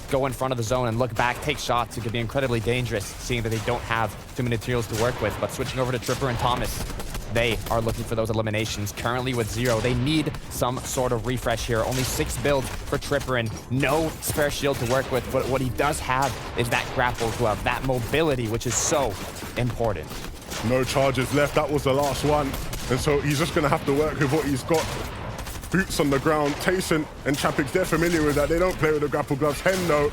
go in front of the zone and look back, take shots. It could be incredibly dangerous, seeing that they don't have too many materials to work with. But switching over to Tripper and Thomas, they are looking for those eliminations. Currently with 0, they need some sort of refresh here. Only 6 builds for Tripper and no spare shield to work with. But what he does have is that grapple glove, that mobility, which is so important. No charges left. That was the last one. And so he's just going to have to work with what he's got. Boots on the ground. Tayson and Chapix, they're familiar with that. They don't play with the grapple gloves. Hendo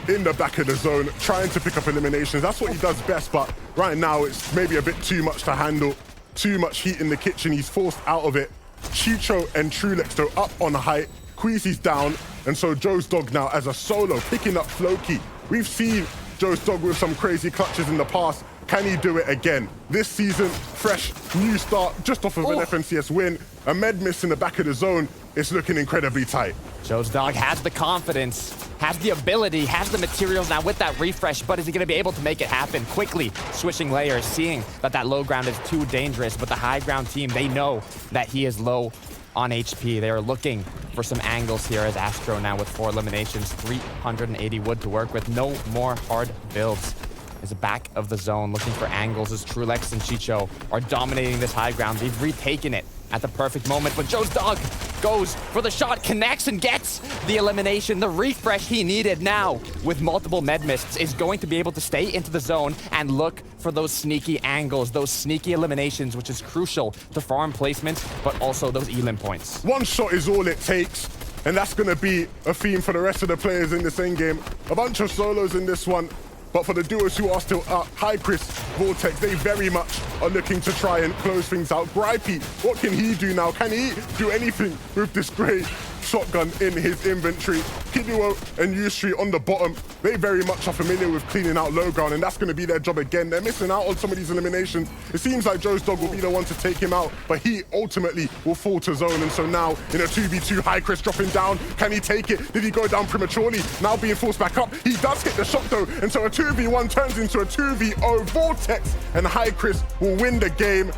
in the back of the zone, trying to pick up eliminations. That's what he does best, but right now it's maybe a bit too much to handle. Too much heat in the kitchen. He's forced out of it. Chicho and Trulex, though, up on height. Queasy's down. And so Joe's Dog now as a solo, picking up Floki. We've seen Joe's Dog with some crazy clutches in the past. Can he do it again? This season, fresh, new start, just off of an FNCS win. A med miss in the back of the zone. It's looking incredibly tight. Joe's Dog has the confidence, has the ability, has the materials now with that refresh, but is he going to be able to make it happen quickly? Switching layers, seeing that that low ground is too dangerous, but the high ground team, they know that he is low on HP. They are looking for some angles here as Astro now with 4 eliminations, 380 wood to work with. No more hard builds. Is the back of the zone looking for angles as Trulex and Chicho are dominating this high ground. They've retaken it at the perfect moment, but Joe's Dog goes for the shot, connects and gets the elimination. The refresh he needed now with multiple med mists is going to be able to stay into the zone and look for those sneaky angles, those sneaky eliminations, which is crucial to farm placement, but also those elim points. One shot is all it takes, and that's going to be a theme for the rest of the players in this endgame. A bunch of solos in this one. But for the duos who are still up, High Chris, Vortex, they very much are looking to try and close things out. Gripey, what can he do now? Can he do anything with this great shotgun in his inventory? Kiduo and Yusri on the bottom, they very much are familiar with cleaning out low ground, and that's going to be their job again. They're missing out on some of these eliminations. It seems like Joe's Dog will be the one to take him out, but he ultimately will fall to zone. And so now in a 2v2, High Chris dropping down. Can he take it? Did he go down prematurely? Now being forced back up. He does hit the shot though, and so a 2v1 turns into a 2v0. Vortex and High Chris will win the game.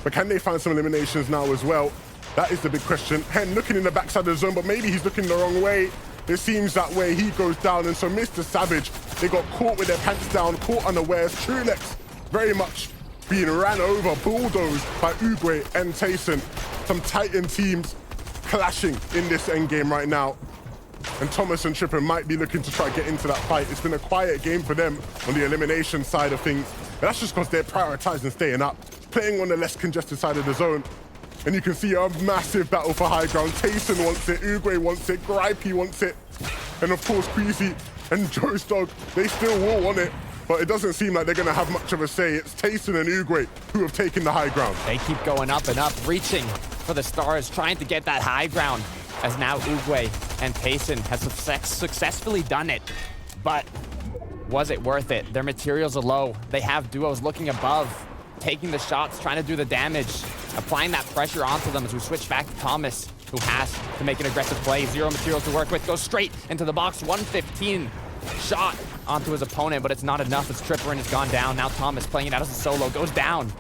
But can they find some eliminations now as well? That is the big question. Hen looking in the backside of the zone, but maybe he's looking the wrong way. It seems that way. He goes down, and so MrSavage, they got caught with their pants down, caught unawares. Trulex very much being ran over, bulldozed by Uguay and Tayson. Some Titan teams clashing in this endgame right now. And Thomas and Tripper might be looking to try to get into that fight. It's been a quiet game for them on the elimination side of things. And that's just because they're prioritizing staying up, playing on the less congested side of the zone. And you can see a massive battle for high ground. Tayson wants it, Uguay wants it, Gripey wants it. And of course, Queasy and Joe's Dog, they still will want it. But it doesn't seem like they're going to have much of a say. It's Tayson and Uguay who have taken the high ground. They keep going up and up, reaching for the stars, trying to get that high ground. As now Uguay and Tayson has successfully done it. But was it worth it? Their materials are low. They have duos looking above, taking the shots, trying to do the damage, applying that pressure onto them as we switch back to Thomas, who has to make an aggressive play. 0 materials to work with, goes straight into the box. 115 shot onto his opponent, but it's not enough as Tripper has gone down. Now Thomas playing it out as a solo, goes down.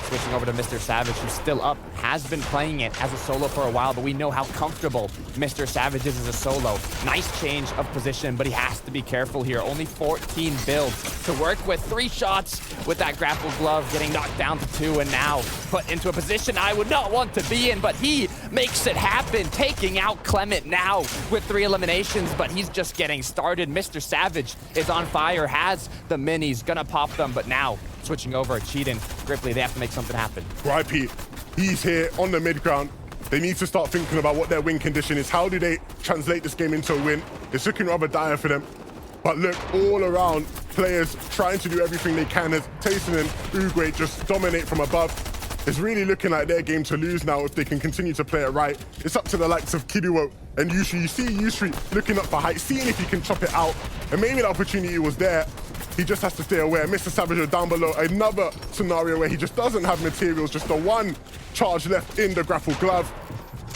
Switching over to MrSavage, who's still up, has been playing it as a solo for a while, but we know how comfortable MrSavage is as a solo. Nice change of position, but he has to be careful here. Only 14 builds to work with. 3 shots with that grapple glove, getting knocked down to 2, and now put into a position I would not want to be in, but he makes it happen, taking out Clement now with 3 eliminations, but he's just getting started. MrSavage is on fire, has the minis, gonna pop them, but now switching over, Cheatin, Gripply, they have to make something happen. Gripey, he's here on the mid ground. They need to start thinking about what their win condition is. How do they translate this game into a win? It's looking rather dire for them. But look, all around, players trying to do everything they can as Tayson and Uguay just dominate from above. It's really looking like their game to lose now if they can continue to play it right. It's up to the likes of Kiduo and Yusri. You see Yusri looking up for height, seeing if he can chop it out. And maybe the opportunity was there. He just has to stay aware. MrSavage is down below. Another scenario where he just doesn't have materials, just the 1 charge left in the grapple glove.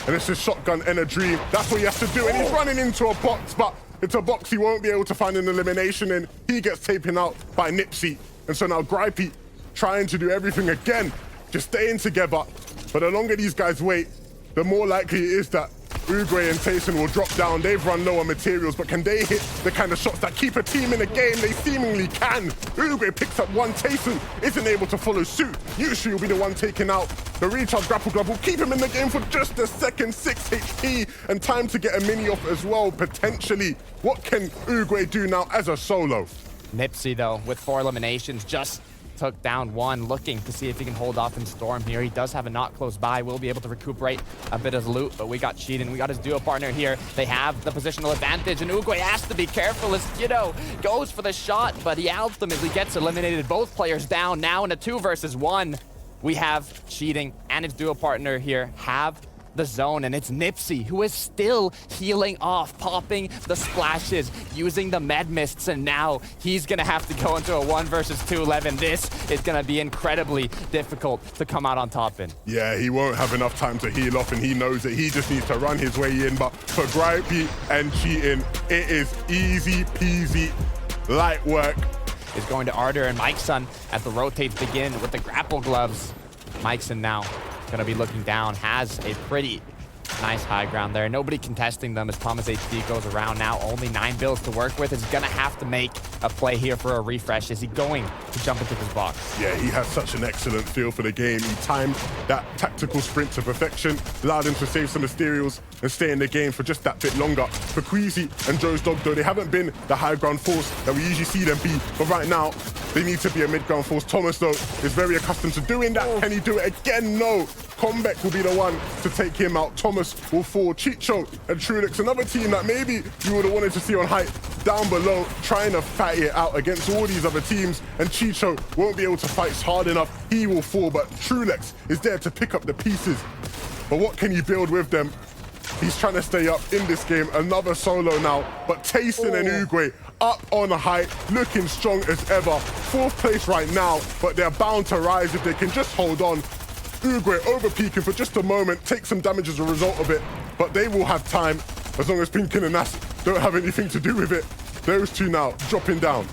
And it's just shotgun and a dream. That's what he has to do. And he's running into a box, but it's a box he won't be able to find an elimination in. He gets taken out by Nipsey. And so now Gripey trying to do everything again, just staying together. But the longer these guys wait, the more likely it is that Uruguay and Tayson will drop down. They've run low on materials, but can they hit the kind of shots that keep a team in the game? They seemingly can. Uruguay picks up one. Tayson isn't able to follow suit. Usually will be the one taken out. The recharge grapple glove will keep him in the game for just a second. 6 HP and time to get a mini off as well, potentially. What can Uruguay do now as a solo? Nipsey, though, with 4 eliminations, just took down 1, looking to see if he can hold off in Storm here. He does have a knock close by, will be able to recuperate a bit of loot, but we got cheating. We got his duo partner here. They have the positional advantage, and Uruguay has to be careful as, you know, goes for the shot, but he ultimately gets eliminated. Both players down now in a 2 versus 1. We have cheating and his duo partner here have the zone, and it's Nipsey who is still healing off, popping the splashes, using the med mists, and now he's gonna have to go into a 1 versus 2 11. This is gonna be incredibly difficult to come out on top in. Yeah, he won't have enough time to heal off, and he knows that he just needs to run his way in. But for Gripey and cheating, it is easy peasy, light work. Is going to Ardor and Mikeson as the rotates begin with the grapple gloves. Mikeson now gonna be looking down, has a pretty nice high ground there. Nobody contesting them as ThomasHD goes around now. Only 9 builds to work with. Is gonna have to make a play here for a refresh. Is he going to jump into this box? Yeah, he has such an excellent feel for the game. He timed that tactical sprint to perfection, allowed him to save some materials and stay in the game for just that bit longer. For Queasy and Joe's Dog, though, they haven't been the high ground force that we usually see them be, but right now, they need to be a mid-ground force. Thomas, though, is very accustomed to doing that. Can he do it again? No. Comeback will be the one to take him out. Thomas will fall. Chicho and Trulix, another team that maybe you would have wanted to see on height, down below, trying to fight it out against all these other teams. And Chicho won't be able to fight hard enough. He will fall, but Trulix is there to pick up the pieces. But what can you build with them? He's trying to stay up in this game. Another solo now, but Tayson and Uruguay up on a height, looking strong as ever. 4th place right now, but they're bound to rise if they can just hold on. Uruguay over-peaking for just a moment, take some damage as a result of it, but they will have time as long as Pinkin and Nas don't have anything to do with it. Those two now dropping down.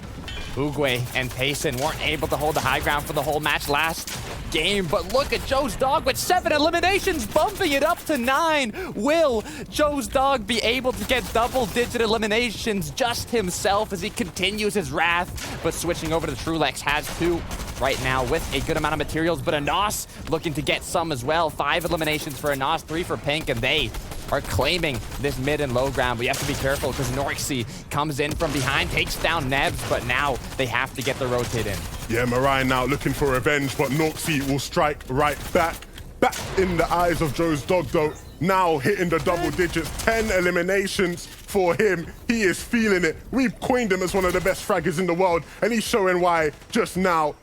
Uruguay and Tayson weren't able to hold the high ground for the whole match last game, but look at Joe's Dog with 7 eliminations, bumping it up to 9. Will Joe's Dog be able to get double-digit eliminations just himself as he continues his wrath? But switching over to Trulex has 2 right now with a good amount of materials, but Anos looking to get some as well. 5 eliminations for Anos, 3 for Pink, and they are claiming this mid and low ground. We have to be careful because Norixie comes in from behind, takes down Nebs, but now they have to get the rotate in. Yeah, Mariah now looking for revenge, but Norixie will strike right back. Back in the eyes of Joe's Dog, though. Now hitting the double digits, 10 eliminations for him. He is feeling it. We've coined him as one of the best fraggers in the world, and he's showing why just now.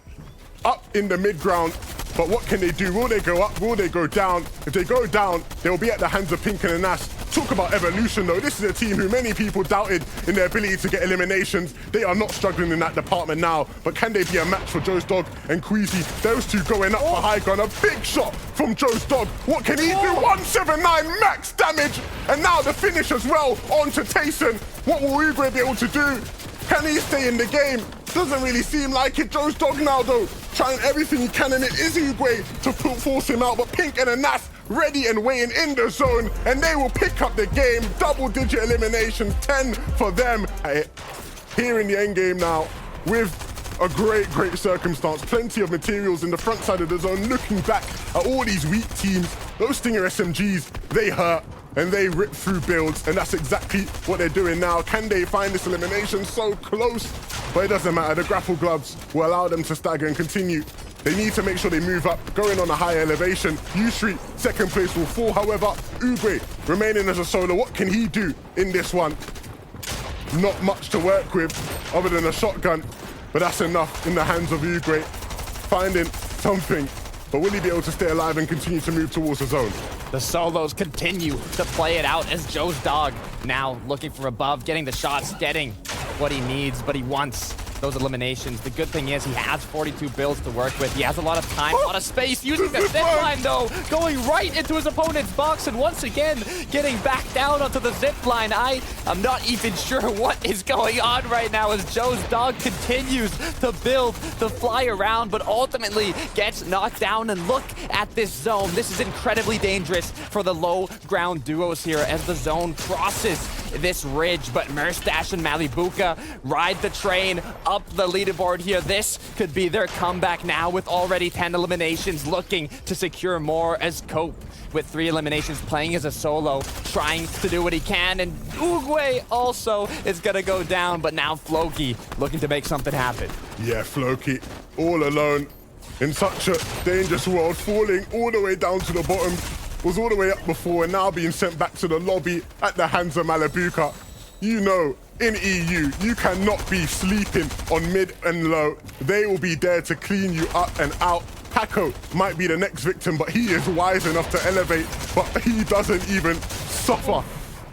Up in the mid ground, but what can they do? Will they go up? Will they go down? If they go down, they'll be at the hands of Pinkin and Nas. Talk about evolution, though. This is a team who many people doubted in their ability to get eliminations. They are not struggling in that department now, but can they be a match for Joe's Dog and Queasy? Those two going up for high ground. A big shot from Joe's Dog. What can he do? 179 max damage, and now the finish as well onto Tayson. What will Uruguay be able to do? Can he stay in the game? Doesn't really seem like it. Joe's Dog now, though, trying everything he can, and it is Uruguay to force him out. But Pink and Anas ready and waiting in the zone, and they will pick up the game. Double-digit eliminations, 10 for them. Here in the endgame now, with a great circumstance. Plenty of materials in the front side of the zone, looking back at all these weak teams. Those Stinger SMGs, they hurt. And they rip through builds, and that's exactly what they're doing now. Can they find this elimination? So close, but it doesn't matter. The grapple gloves will allow them to stagger and continue. They need to make sure they move up, going on a high elevation. U-Street, 2nd place will fall. However, Uruguay remaining as a solo. What can he do in this one? Not much to work with other than a shotgun, but that's enough in the hands of Uruguay. Finding something, but will he be able to stay alive and continue to move towards the zone? The solos continue to play it out as Joe's Dog now looking for above, getting the shots, getting what he needs, but he wants those eliminations. The good thing is he has 42 builds to work with. He has a lot of time, a lot of space, using the zip line though, going right into his opponent's box, and once again getting back down onto the zip line. I am not even sure what is going on right now as Joe's dog continues to build, to fly around, but ultimately gets knocked down. And look at this zone. This is incredibly dangerous for the low ground duos here as the zone crosses this ridge, but MrSavage and Malibuka ride the train up the leaderboard here. This could be their comeback now with already 10 eliminations, looking to secure more as Cope with 3 eliminations, playing as a solo, trying to do what he can. And Uguay also is gonna go down, but now Floki looking to make something happen. Yeah, Floki all alone in such a dangerous world, falling all the way down to the bottom. Was all the way up before and now being sent back to the lobby at the hands of Malibuka. You know, in EU, you cannot be sleeping on mid and low. They will be there to clean you up and out. Paco might be the next victim, but he is wise enough to elevate, but he doesn't even suffer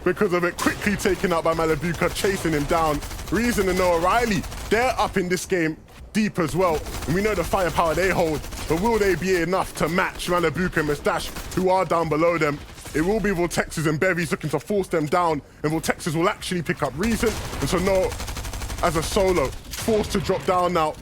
because of it. Quickly taken out by Malibuka, chasing him down. Reason and Noah Riley, they're up in this game deep as well, and we know the firepower they hold, but will they be enough to match Malibuka and MrSavage, who are down below them? It will be Vortexes and Bevies looking to force them down, and Vortexes will actually pick up Reason, and so Noah, as a solo, forced to drop down now,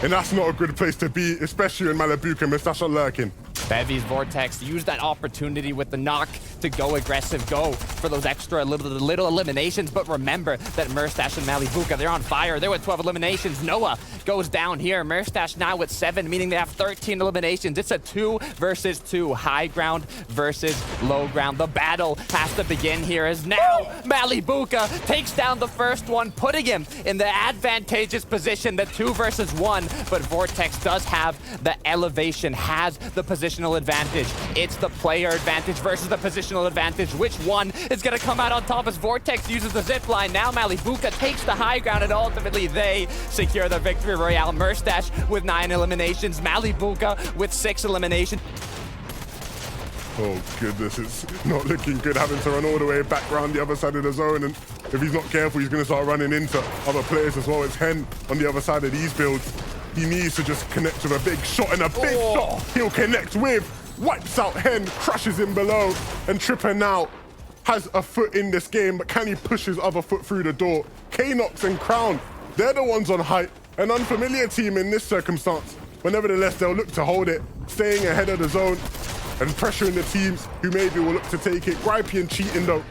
and that's not a good place to be, especially when Malibuka and MrSavage are lurking. Bevies, Vortex use that opportunity with the knock to go aggressive, go for those extra little eliminations. But remember that MrSavage and Malibuka, they're on fire. They're with 12 eliminations. Noah goes down here. MrSavage now with 7, meaning they have 13 eliminations. It's a 2 versus 2, high ground versus low ground. The battle has to begin here as now Malibuka takes down the first one, putting him in the advantageous position, the 2 versus 1. But Vortex does have the elevation, has the positional advantage. It's the player advantage versus the positional advantage. Which one is going to come out on top as Vortex uses the zip line? Now Malibuka takes the high ground, and ultimately they secure the victory royale. MrSavage with 9 eliminations, Malibuka with 6 eliminations. Oh goodness, it's not looking good, having to run all the way back around the other side of the zone, and if he's not careful, he's going to start running into other players as well. It's Hen on the other side of these builds. He needs to just connect with a big shot, and a big shot he'll connect with. Wipes out Hen, crushes him below, and Tripper now has a foot in this game, but can he push his other foot through the door? Knox and Crown, they're the ones on height. An unfamiliar team in this circumstance, but nevertheless, they'll look to hold it, staying ahead of the zone and pressuring the teams who maybe will look to take it. Gripey and Cheating though,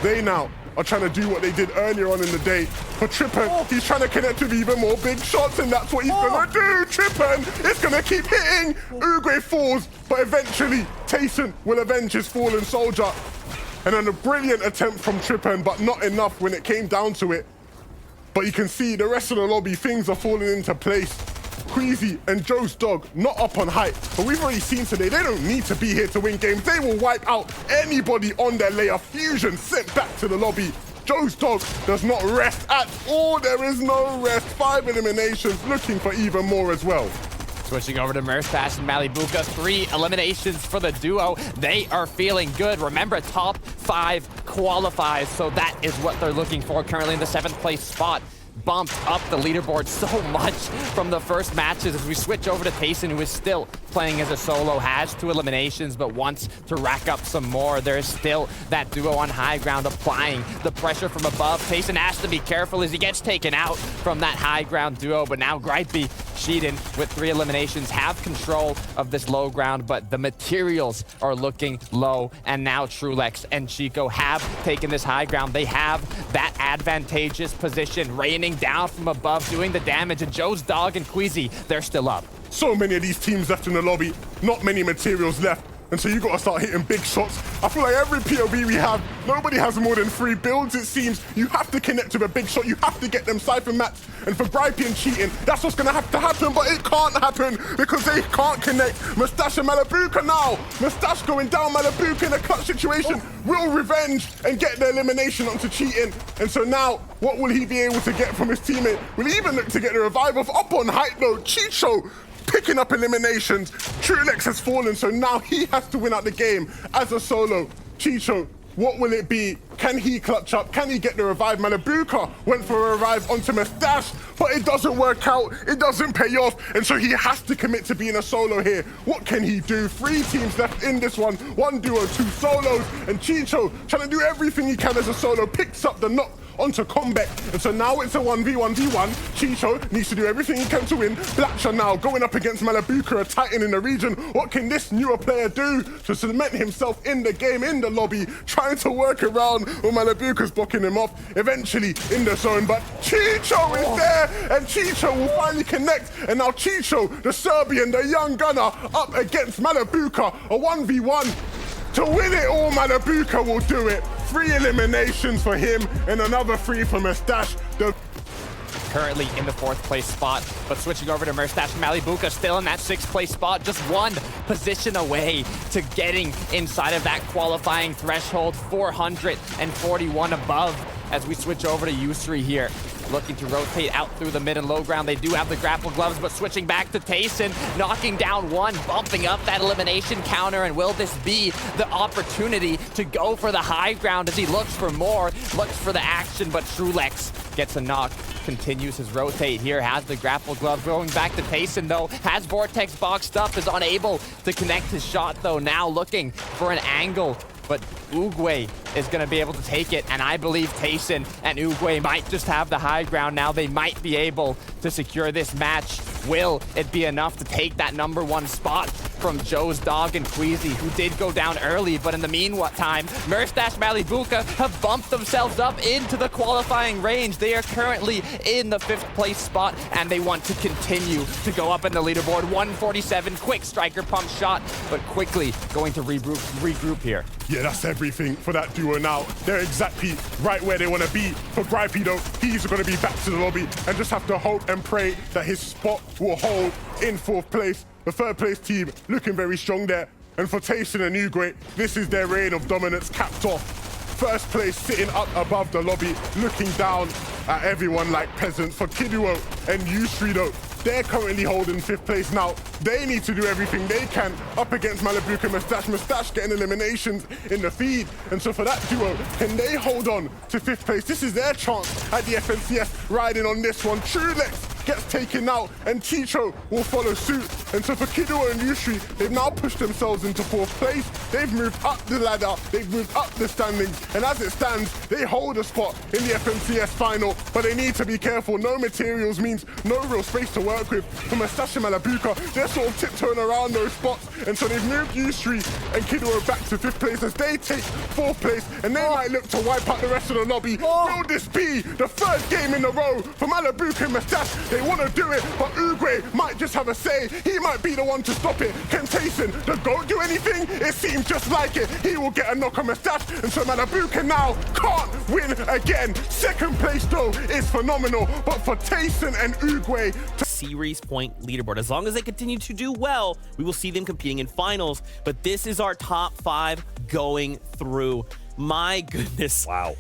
they now are trying to do what they did earlier on in the day. For Trippen, he's trying to connect with even more big shots, and that's what he's gonna do. Trippen is gonna keep hitting. Uguay falls, but eventually Tayson will avenge his fallen soldier. And then a brilliant attempt from Trippen, but not enough when it came down to it. But you can see the rest of the lobby, things are falling into place. Queasy and Joe's dog not up on height, but we've already seen today they don't need to be here to win games. They will wipe out anybody on their layer. Fusion sent back to the lobby. Joe's dog does not rest at all. There is no rest. 5 eliminations, looking for even more as well. Switching over to MrSavage and Malibuka, 3 eliminations for the duo. They are feeling good. Remember, top 5 qualifies, so that is what they're looking for currently in the 7th place spot. Bumped up the leaderboard so much from the first matches as we switch over to Tayson, who is still playing as a solo, has 2 eliminations, but wants to rack up some more. There is still that duo on high ground applying the pressure from above. Tayson has to be careful as he gets taken out from that high ground duo, but now Gripey, Sheeden with 3 eliminations have control of this low ground, but the materials are looking low, and now Trulex and Chico have taken this high ground. They have that advantageous position, raining down from above, doing the damage, and Joe's dog and Queasy, they're still up. So many of these teams left in the lobby, not many materials left. And so you got to start hitting big shots. I feel like every POV we have, nobody has more than 3 builds, it seems. You have to connect with a big shot. You have to get them siphon mats. And for Gripey and Cheating, that's what's going to have to happen. But it can't happen because they can't connect. MrSavage and Malibuka now. MrSavage going down. Malibuka in a clutch situation will revenge and get the elimination onto Cheating. And so now, what will he be able to get from his teammate? Will he even look to get the revive off? Up on height though, Chicho picking up eliminations. Trulex has fallen, so now he has to win out the game as a solo. Chicho What will it be? Can he clutch up? Can he get the revive? Malabuka went for a revive onto Mustache, but it doesn't work out. It doesn't pay off, and so he has to commit to being a solo here. What can he do? 3 teams left in this one. 1 duo, 2 solos, and Chicho trying to do everything he can as a solo, picks up the knock onto Combat, and so now it's a 1v1v1. Chicho needs to do everything he can to win. Blatcher now going up against Malabuka, a titan in the region. What can this newer player do to cement himself in the game, in the lobby, trying to work around when Malabuka's blocking him off, eventually in the zone, but Chicho is there, and Chicho will finally connect, and now Chicho, the Serbian, the young gunner, up against Malabuka, a 1v1. To win it all, Malabuka will do it. 3 eliminations for him and another 3 for Mustache. Currently in the 4th place spot, but switching over to Mustache, Malabuka still in that 6th place spot, just 1 position away to getting inside of that qualifying threshold, 441 above as we switch over to Yusri here. Looking to rotate out through the mid and low ground. They do have the grapple gloves, but switching back to Tayson, knocking down 1, bumping up that elimination counter, and will this be the opportunity to go for the high ground as he looks for more, looks for the action, but Trulex gets a knock, continues his rotate here, has the grapple glove, going back to Tayson though, has Vortex boxed up, is unable to connect his shot though, now looking for an angle, but Uguay is going to be able to take it, and I believe Tayson and Uguay might just have the high ground now. They might be able to secure this match. Will it be enough to take that #1 spot from Joe's Dog and Queasy, who did go down early, but in the meantime, Mustache, Malabuka have bumped themselves up into the qualifying range. They are currently in the 5th place spot, and they want to continue to go up in the leaderboard. 147, quick striker pump shot, but quickly going to regroup here. Yeah, that's everything for that duo now. They're exactly right where they want to be. For Gripey though, he's going to be back to the lobby and just have to hope and pray that his spot will hold in 4th place. The 3rd place team looking very strong there. And for Tayson and Uguay, this is their reign of dominance capped off. 1st place sitting up above the lobby, looking down at everyone like peasants. For Kiduo and Yusri though, they're currently holding 5th place now. They need to do everything they can up against Malabuka and Mustache. Mustache getting eliminations in the feed. And so for that duo, can they hold on to 5th place? This is their chance at the FNCS, riding on this one. Trulex gets taken out, and Chicho will follow suit. And so for Kiduo and Yusri, they've now pushed themselves into 4th place. They've moved up the ladder, they've moved up the standings, and as it stands, they hold a spot in the FNCS final, but they need to be careful. No materials means no real space to work with. For Mustache and Malabuka, they're sort of tiptoeing around those spots, and so they've moved Yusri and Kiduo back to 5th place as they take 4th place, and they might look to wipe out the rest of the lobby. Will this be the 3rd game in a row for Malabuka and Mustache? They want to do it, but Uguay might just have a say. He might be the one to stop it. Can Tayson, the GOAT, do anything? It seems just like it. He will get a knock on Mustache, and so Malabuka now can't win again. 2nd place though is phenomenal, but for Tayson and Uguay, series point leaderboard. As long as they continue to do well, we will see them competing in finals. But this is our top 5 going through. My goodness. Wow.